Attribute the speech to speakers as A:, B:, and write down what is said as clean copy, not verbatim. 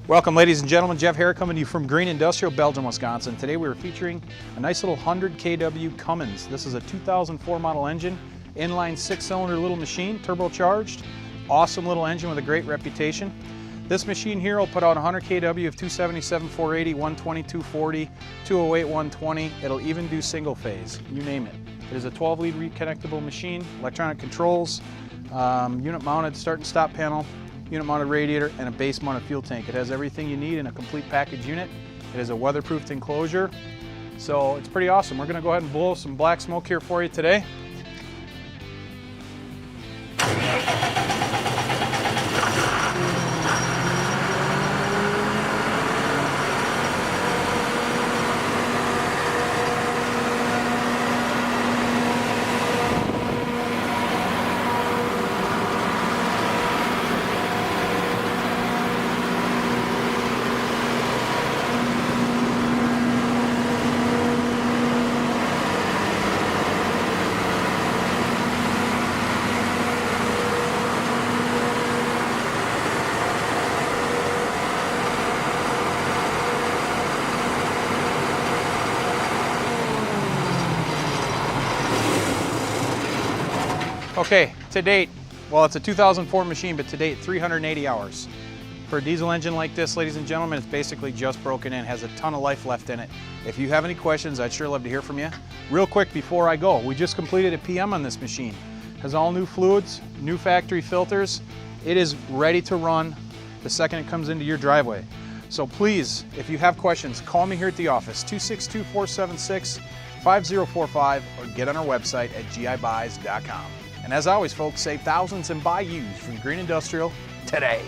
A: Welcome, ladies and gentlemen. Jeff Hare coming to you from Green Industrial, Belgium, Wisconsin. Today we are featuring a nice little 100 kW Cummins. This is a 2004 model engine, inline 6-cylinder little machine, turbocharged. Awesome little engine with a great reputation. This machine here will put out 100 kW of 277, 480, 120, 240, 208, 120. It'll even do single phase, you name it. It is a 12-lead reconnectable machine, electronic controls, unit mounted start and stop panel, unit mounted radiator, and a base mounted fuel tank. It has everything you need in a complete package unit. It is a weatherproofed enclosure, so it's pretty awesome. We're going to go ahead and blow some black smoke here for you today. Okay, to date, well, it's a 2004 machine, but to date, 380 hours. For a diesel engine like this, ladies and gentlemen, it's basically just broken in, has a ton of life left in it. If you have any questions, I'd sure love to hear from you. Real quick before I go, we just completed a PM on this machine. Has all new fluids, new factory filters. It is ready to run the second it comes into your driveway. So please, if you have questions, call me here at the office, 262-476-5045, or get on our website at gibuys.com. And as always, folks, save thousands and buy used from Green Industrial today.